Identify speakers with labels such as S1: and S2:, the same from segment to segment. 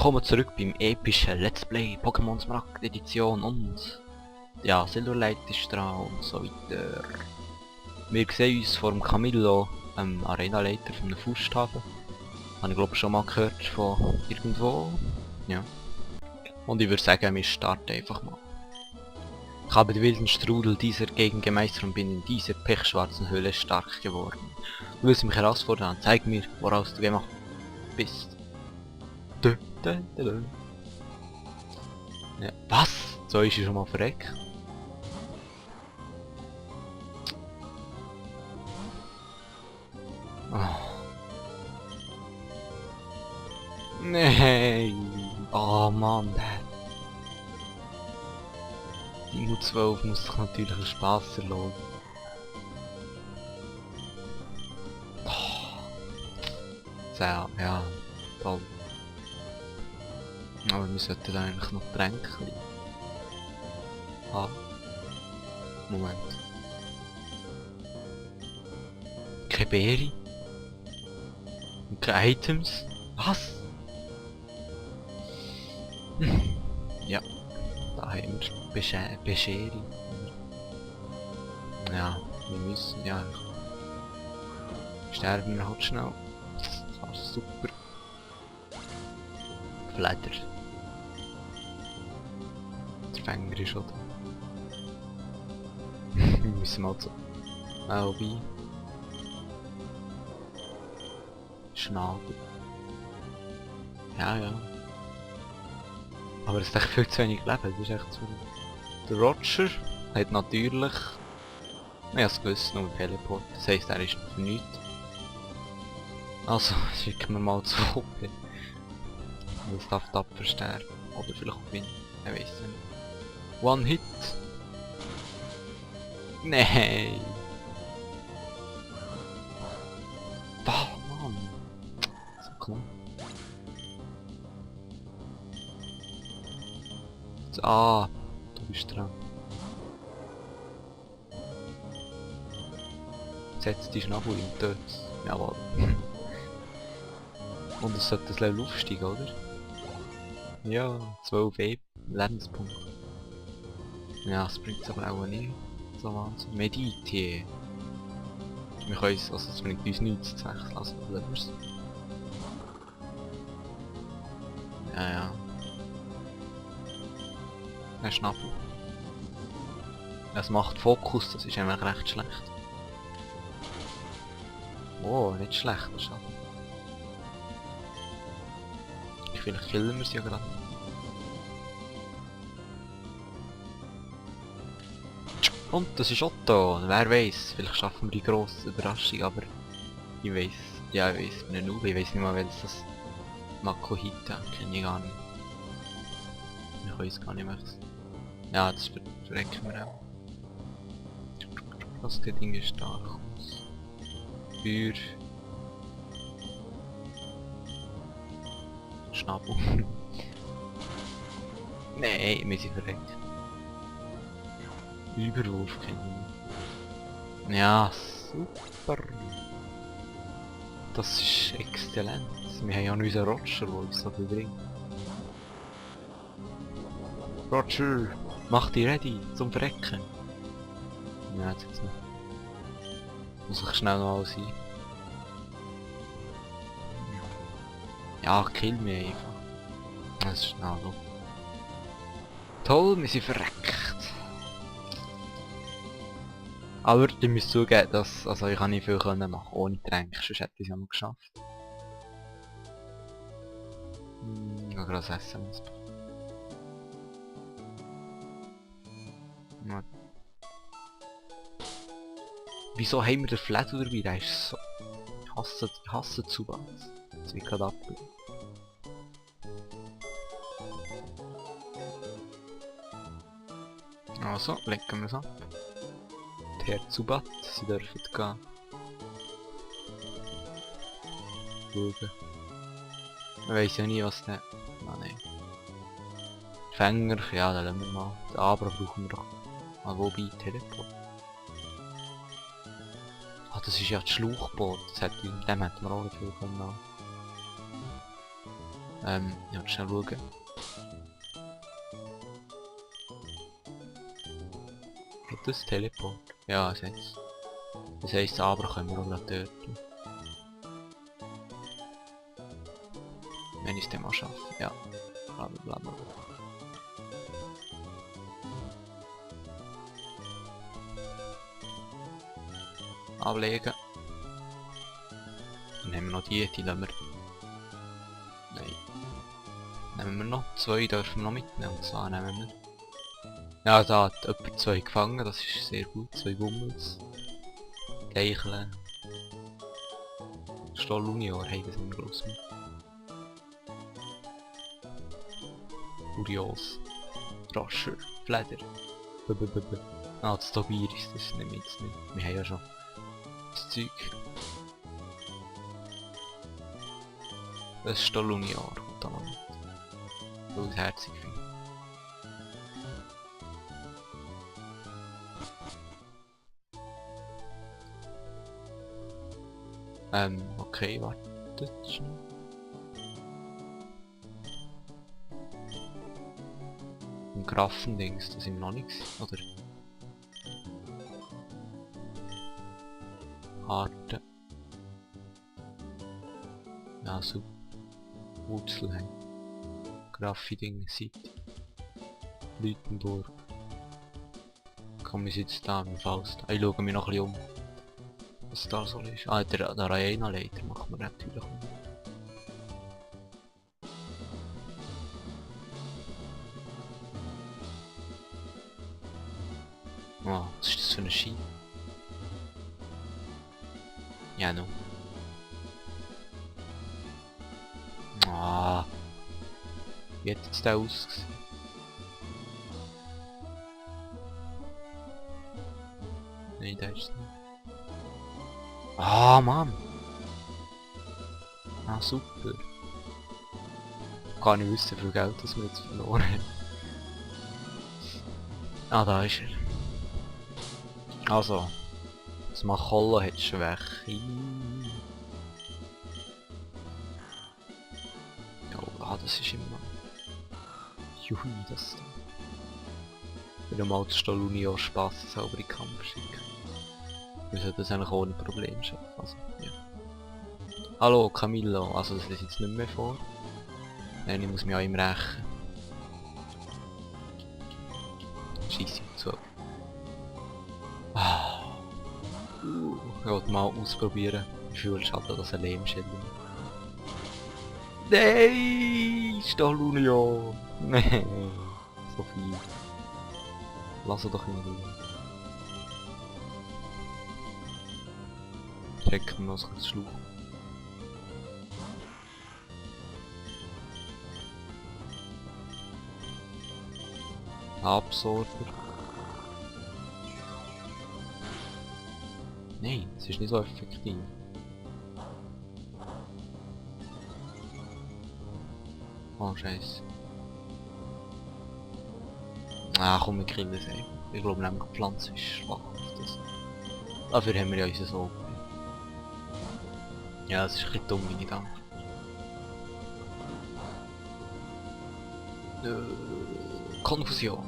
S1: Willkommen zurück beim epischen Let's Play Pokémon Smaragd Edition und ja, Silverlight ist dran und so weiter. Wir sehen uns vor dem Camillo, Arenaleiter von einem Fußstapel. Habe ich glaube schon mal gehört von irgendwo. Ja. Und ich würde sagen, wir starten einfach mal. Ich habe den wilden Strudel dieser Gegend gemeistert und bin in dieser pechschwarzen Höhle stark geworden. Du willst mich herausfordern, zeig mir, woraus du gemacht bist. Ja, was? So ist sie schon mal verreckt. Oh. Nein! Oh Mann, die U12 muss sich natürlich einen Spaß erlauben. Oh. Sehr, ja, toll. Aber wir sollten eigentlich noch Tränke haben. Moment. Keine Beere. Und keine Items. Was? Ja. Da haben wir Bescherung. Ja, wir müssen ja. Sterben wir halt schnell. Das war super. Fleder. Der Fänger ist schon da. Wir müssen mal so. Wobei. Schnabel. Ja, ja. Aber es ist echt viel zu wenig Leben, das ist echt zu wenig. Der Roger hat natürlich... Ich habe es gewusst, nur Teleport. Das heisst, er ist für nichts. Also, schicken wir mal zu OP. Das darf tapfer sterben. Oder vielleicht auch gewinnen. Ich weiß nicht. One Hit! Nein! Bah, Mann! So knapp. Ah, du bist dran. Setz die Schnabel im Tötz. Jawohl. Und es sollte das Level aufsteigen, oder? Ja, 12 Lebenspunkte. Ja, das bringt es aber auch nicht. So Wahnsinn. Meditieren. Wir können uns, also es bringt uns nichts zu wechseln, also Levels. Ja, ja. Ein Schnabel. Es macht Fokus, das ist eigentlich recht schlecht. Oh, nicht schlecht, das Schaden. Vielleicht killen wir sie ja gerade. Und das ist Otto, wer weiß, vielleicht schaffen wir die grosse Überraschung, aber ich weiß, ja ich weiß, ich bin ein Noob, ich weiß nicht mal, welches das Makohita, kenne ich gar nicht. Ich weiß gar nicht mehr. Ja, das verrecken wir auch. Das Ding ist stark. Für Schnabel. Nein, wir sind verreckt. Überwurf kennen. Ja, super. Das ist exzellent. Wir haben ja noch unseren Roger, der uns so viel bringt. Roger, mach dich ready zum Verrecken. Ja, jetzt nicht. Muss ich schnell noch alles sein. Ja, kill mich einfach. Das ist schnell noch. Toll, wir sind verreckt. Aber ich muss zugeben, dass also ich kann nicht viel machen ohne Tränke, sonst hätte ich es ja noch geschafft. Noch gerade das Essen muss. Wieso haben wir den Fledel dabei? Der ist so... Ich hasse Zubat. Das wird gerade abgelehnt. Also, legen wir es ab. Herr Zubat, sie dürfen gehen. Schauen. Man weiss ja nie was der... Ah nein. Fänger, ja, den lassen wir mal. Den Abra brauchen wir doch. Ah, wobei, Teleport. Ah, das ist ja das Schlauchboot. Dem hätten wir auch nicht viel können. Ja, schnell schauen. Hat das Teleport? Ja, es hat's. Das heisst, aber können wir auch gerade töten. Wenn ich es dann mal schaffe, ja. Blablabla. Ablegen. Dann haben wir noch die lassen wir. Nein. Nehmen wir noch. 2 dürfen wir noch mitnehmen. Und zwar nehmen wir. Ja, da hat jemand 2 gefangen, das ist sehr gut. 2 Gummels. Geicheln. Stoll Junior haben das nicht groß mit. Kurios. Rascher. Fleder. Ah, das Tobiris, das nehmen wir jetzt nicht. Wir haben ja schon das Zeug. Das Stoll Junior kommt da noch mit. Weil ich es herzig finde. Okay, wartet schnell. Ein Graffendings, das sind noch nichts, oder? Harte. Ja, super. Wurzelheim. Graffiding City. Lütenburg. Komm, wir sitzen da im Faust. Ich schaue mich noch ein bisschen um. Was da so ist. Ah, der Arena-Leiter machen wir natürlich. Ah, was ist das für ein Ski? Ja, no. Ah. Wie hat jetzt der ausgesehen? Nein, der ist nicht. Ah, Mann! Ah, super. Kann nicht wissen, wie viel Geld das wir jetzt verloren haben. Ah, da ist er. Also, das Macholla hat Schwäche. Ja, ah, das ist immer... Juhu, das da. Wieder mal zu Stolunio Spaß selber in den Kampf schicken. Wir sollten das eigentlich ohne Probleme schaffen. Also, ja. Hallo Camillo, also das lese ich jetzt nicht mehr vor. Nein, ich muss mich an ihm rächen. Scheisse zu. Ich wollte mal ausprobieren, wie viel Schaden das ein Lehmschild macht. Nein, Stolunio! Nein, so viel. Lass ihn doch in Ruhe. Checken wir noch so ein Schluch. Absorber. Nein, es ist nicht so effektiv. Oh Scheiße. Ah komm, wir kriegen das einfach. Ich glaube nämlich die Pflanze ist schwach auf das. Dafür haben wir ja unser Auge. Ja, das ist ein bisschen dumm, wie ich denke. Konfusion.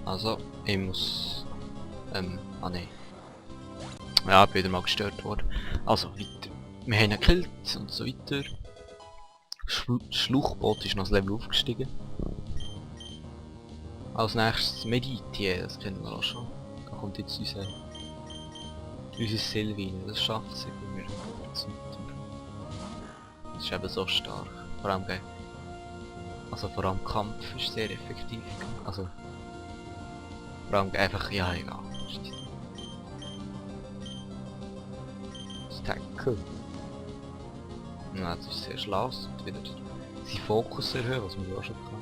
S1: Also, ich muss... ah ne. Ja, ich bin wieder mal gestört worden. Also, weiter. Wir haben ihn gekillt und so weiter. Schluchboot ist noch das Level aufgestiegen. Als nächstes Meditier, das kennen wir auch schon. Da kommt jetzt unser Sylvine, das schafft sie bei mir. Das ist eben so stark. Vor allem vor allem Kampf ist sehr effektiv. Also vor allem einfach, ja egal. Das Tackle. Ja, das ist sehr schlau, und wieder seinen Fokus erhöhen, was man auch schon kann.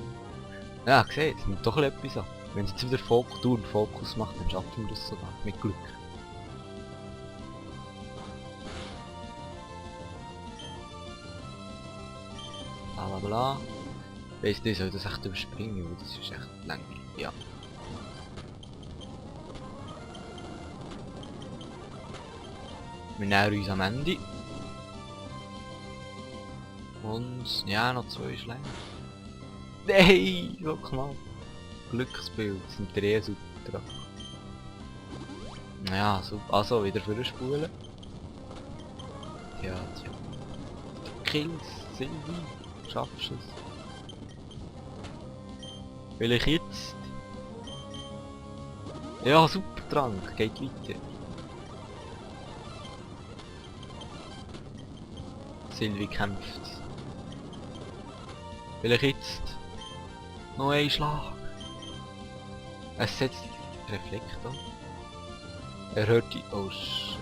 S1: Ja, seht, es nimmt doch etwas an. Wenn sie jetzt wieder Fokus macht, dann schaffen wir das sogar, mit Glück. Blablabla. Weißt du, ich soll das echt überspringen, weil das ist echt langweilig. Ja. Wir nähern uns am Ende. Und ja, noch 2 Schläge. Nein, so knapp. Glücksbild, sind der super. Ja, super. Also wieder für Spulen. Ja, tja. Kills, Silvi, schaffst du es? Will ich jetzt? Ja, super Trank, geht weiter. Silvi kämpft. Will ich jetzt? Noch ein Schlag. Es setzt Reflektor. Er hört die... Oh shit.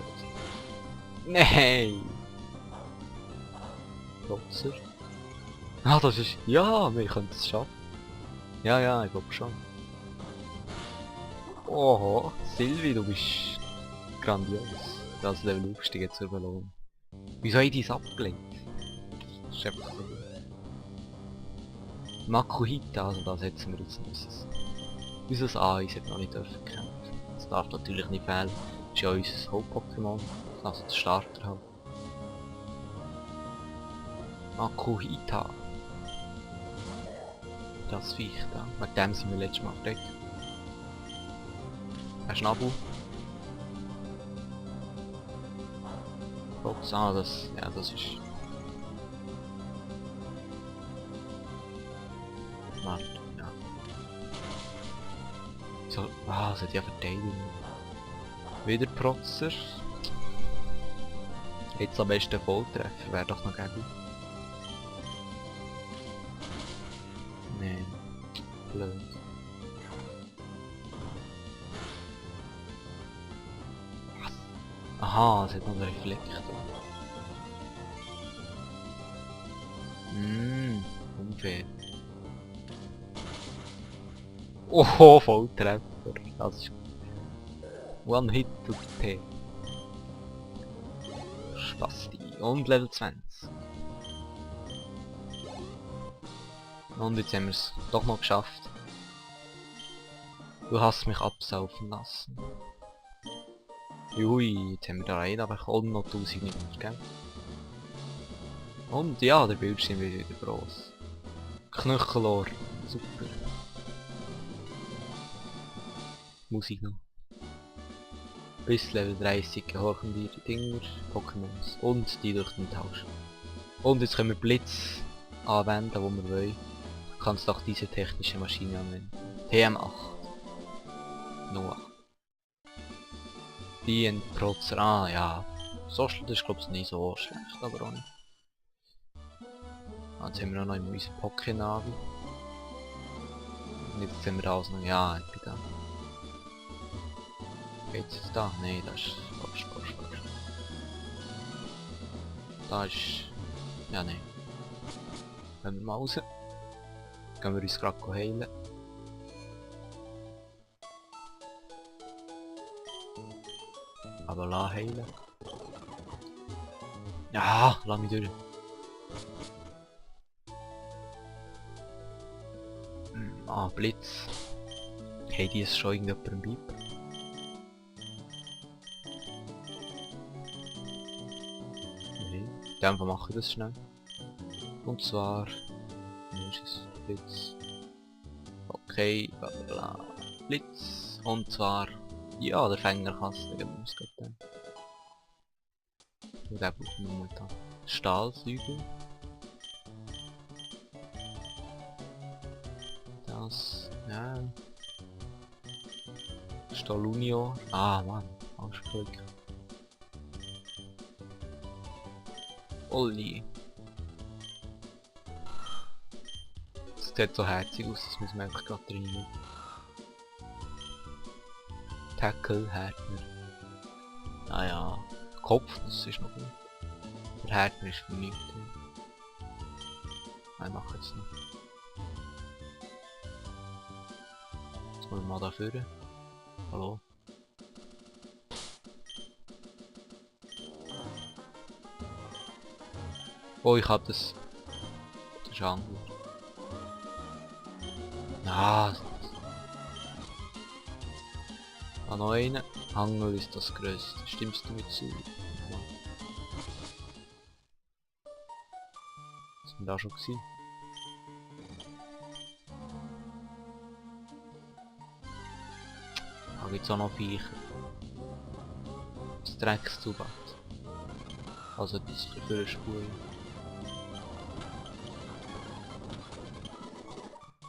S1: Nein! Klotzer. Ah, das ist... Ja, wir können es schaffen. Ja, ja, ich glaube schon. Oho, Silvi, du bist grandios. Das Level aufsteigen zur Belohnung. Wieso habe ich dies abgelehnt? Das ist einfach so. Makuhita, also da setzen wir jetzt unser Eis hat noch nicht dürfen kämpfen. Das darf natürlich nicht fehlen. Das ist ja unser Haupt-Pokémon. Also der Starter halt. Makuhita. Das Viech da. Wegen dem sind wir letztes Mal verdeckt. Ein Schnabel. Box, das... Ja, das ist... Warte, ja. So, es hat ja Verteidigung. Wieder Protzer. Jetzt am besten Volltreffer, wäre doch noch gäbe. Nee, blöd. Aha, es hat noch einen Reflektor. Unfair. Oh, Volltreffer. Das ist... One Hit to the T. Spasti. Und Level 20. Und jetzt haben wir es doch noch geschafft. Du hast mich absaufen lassen. Ui, jetzt haben wir da rein, aber ich habe noch 1000 nicht, gell? Und ja, der Bildschirm wird wieder groß. Knöchelohr. Super. Musik noch. Bis Level 30 gehorchen die Dinger, Pokémons und die durch den Tausch. Und jetzt können wir Blitz anwenden, wo wir wollen. Du kannst auch diese technische Maschine anwenden. TM8. Noah. Die Protzer. Ah ja. So das ist glaube ich nicht so schlecht, aber auch nicht. Jetzt haben wir noch in unserem Poké-Navi. Und jetzt sind wir da aus noch. Ja, ich bin da. Geht's jetzt da? Nein, das ist falsch. Da ist... Ja, nein. Gehen wir mal raus. Gehen wir uns gerade heilen. Aber la heilen. Ja, lass mich durch. Blitz. Hey, die ist schon irgendjemandem Beip. Nein, in dem Fall mache ich das schnell. Und zwar... Wo ist es? Blitz. Okay, bla. Blitz. Und zwar... Ja, der Fängerkasten, der muss gerade dann. Und den brauchen wir momentan. Stahlflügel. Das... Ja... Stahlunio. Ah, Mann. Aussprüche. Olli. Das sieht so herzig aus, das müssen wir einfach gerade rein. Tackle, Härtner. Ah ja. Kopf, das ist noch gut. Der Härtner ist für nichts. Nein, mach jetzt noch. Jetzt wollen wir mal da führen. Hallo. Oh, ich hab das. Das ist anders. Ah, noch einen. Angel ist das größte. Stimmst du mir zu? Ja. Jetzt wir da schon gewesen? Da gibt es auch noch Viecher. Das Dreckszubat. Also das für eine Spur.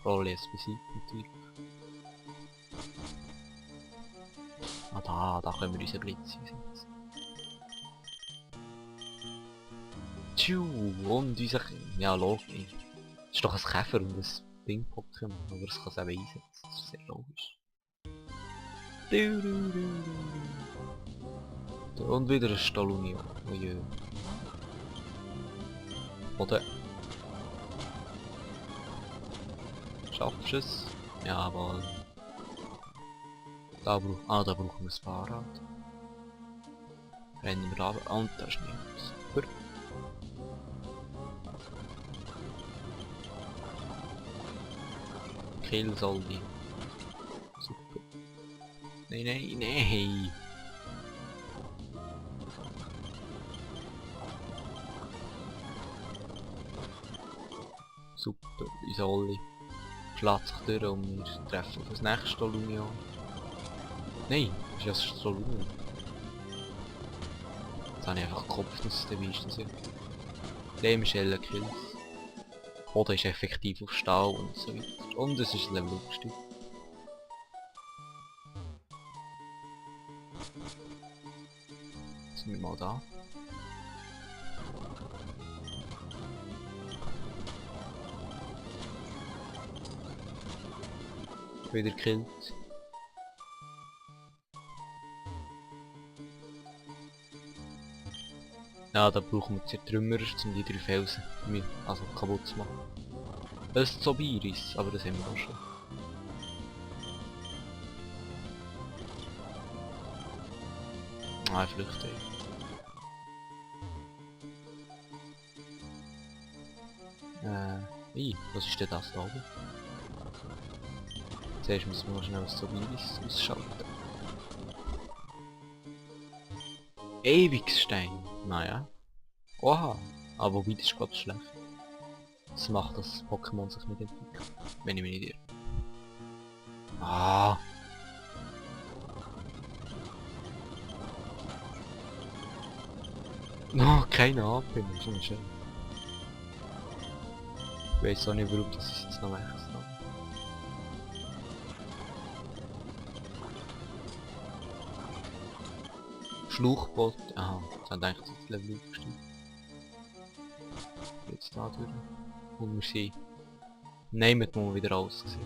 S1: Rolle jetzt besiegt natürlich. Ah da können wir unseren Blitz einsetzen. Tschu, und unser... Ja, logisch. Das ist doch ein Käfer und ein Ping-Pokémon, aber es kann es eben einsetzen. Das ist sehr logisch. Und wieder ein Stolunio. Oje. Oder? Schaffst du es? Jawohl. Da brauchen wir das Fahrrad. Rennen wir runter. Und da ist nichts. Super. Kill soll die. Super. Nein. Super, unser Olli schlägt sich durch und wir treffen auf das nächste Stolunio. Nein, das ist ja das Stolunio. Jetzt habe ich einfach gekopft, dass es dabei ist. Lehmschellen-Kills. Oder ist effektiv auf Stahl und so weiter. Und es ist ein Level aufgestiegen. Jetzt sind wir mal da. Wieder killt. Ja, da brauchen wir Zertrümmerer, um die 3 Felsen also kaputt zu machen. Das ist Zobiris, aber das haben wir auch schon. Ah, Flüchte. Was ist denn das da oben? Zuerst müssen wir mal schnell das Zobiris ausschalten. Ewigstein. Naja. Oha. Aber wobei, das ist gerade schlecht. Das macht das Pokémon sich nicht entwickelt. Wenn ich mich nicht irre. Ah. No, keine AP, schon schön. Ich weiß auch nicht, warum das ist jetzt noch extra. Schluchbot. Aha, das hat eigentlich das Level aufgestiegen. Jetzt da durch. Und wir sind... Nehmen wir mal wieder ausgesehen.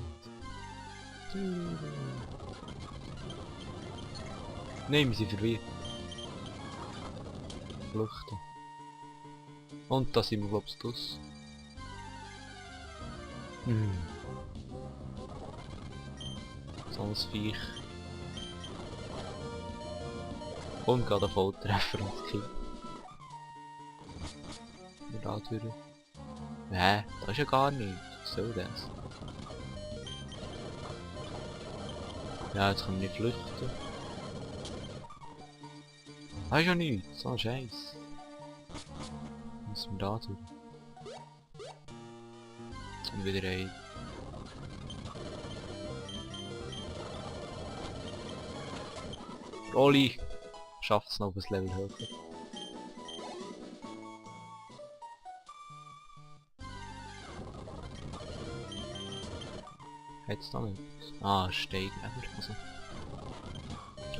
S1: Nein, wir sind verwirrt. Flüchten. Und da sind wir glaube ich draus. So ein Viech. Und gerade ein Volltreffer und Kill. Wir da durch. Hä? Das ist ja gar nichts. Was soll das? Ja, jetzt können wir nicht flüchten. Das ist ja nichts. So ein Scheiß. Müssen wir da durch. Und wieder ein. Oli schafft es noch auf ein Level höher. Hat's da nicht? Ah, Steigeber. Also.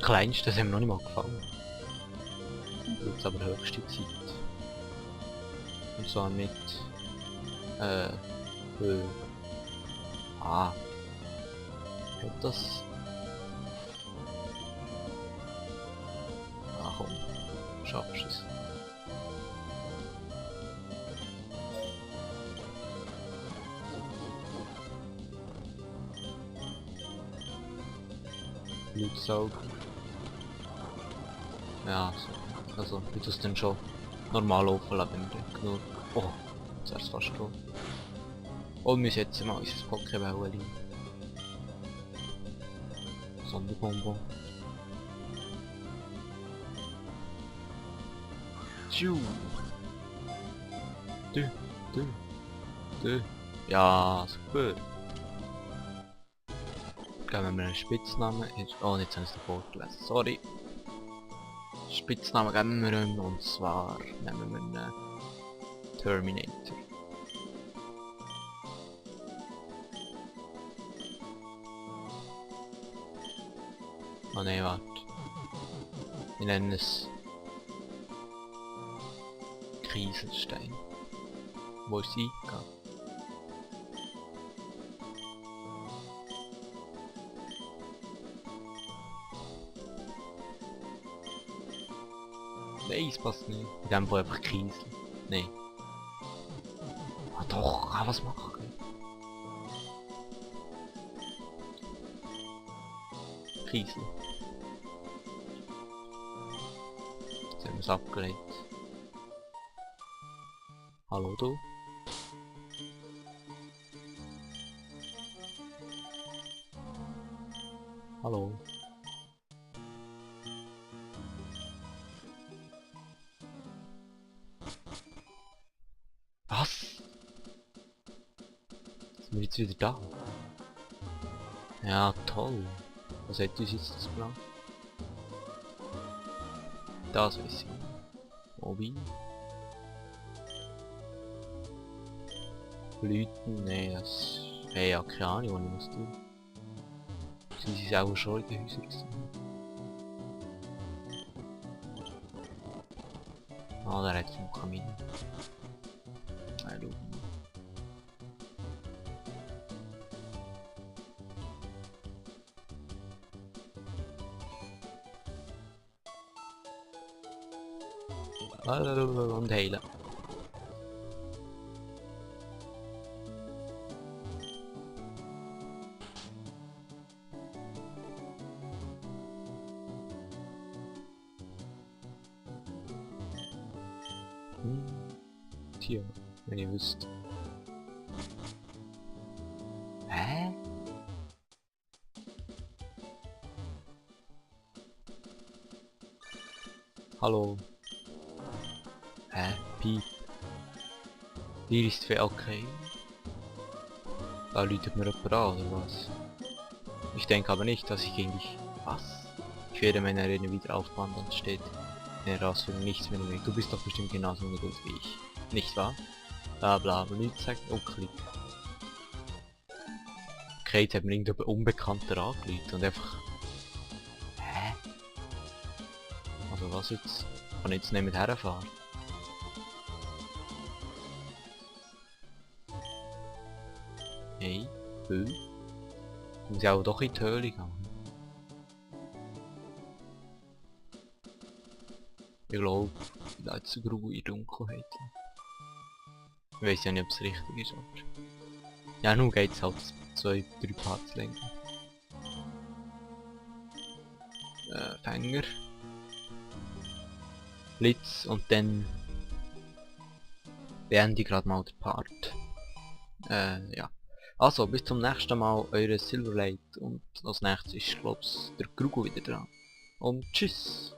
S1: Kleinste, das haben wir noch nicht mal gefallen. Jetzt aber höchste Zeit. Und zwar mit Ah. Hat das? Ah komm, schaffst du es. Blutsauger. Ja, so. Also, wie das denn schon normal aufladen nur. Oh, jetzt wär's fast tot. Und wir setzen mal unser Pokéball ein. Sonderbonbon. Tschu. Du. du? Ja, super. Geben wir einen Spitznamen. Oh, jetzt habe ich es davor gelesen. Sorry. Spitznamen geben wir ihm und zwar nehmen wir einen Terminator. Oh ne, warte. Wir nennen es Kieselstein. Wo ist sie? Ja. Nein, es passt nicht. In dem Fall einfach Kiesel. Nein. Ah doch, kann was machen. Kiesel. Jetzt haben wir es abgelehnt. Hallo du? Hallo? Was? Sind wir jetzt wieder da? Ja, toll. Was hat uns jetzt das Plan? Das weiß ich. Mobil. Blüten, nee, das... Hey, ja, keine Ahnung, was ich muss tun. Sie sind auch schon in den Häusern gewesen. Ah, der hat vom Kamin. Hallo. Und heilen. Tja, wenn ihr wisst. Hä? Hallo. Hä? Piep. Hier ist für okay. Da läutet mir jemand an, oder was? Ich denke aber nicht, dass ich gegen dich... Was? Ich werde meine Arena wieder aufbauen, dann steht in der Herausforderung nichts mehr im Weg. Du bist doch bestimmt genauso ungeduldig wie ich. Nicht wahr? Bla bla bla, nichts sagt... Oh, Klick. Okay, jetzt hat mir irgendein Unbekannter angerufen und einfach... Hä? Also was jetzt? Kann ich jetzt nicht mit herfahren? Hey, Höhle? Muss ich auch doch in die Höhle gehen? Ich glaube, vielleicht zu grau in Dunkelheit. Ich weiß ja nicht, ob es richtig ist, aber... Ja, nun geht's halt 2-3 Parts länger. Fänger. Blitz und dann... beende ich gerade mal den Part. Ja. Also, bis zum nächsten Mal, eure Silverlight und als nächstes ist, glaub's, der Krugo wieder dran. Und tschüss!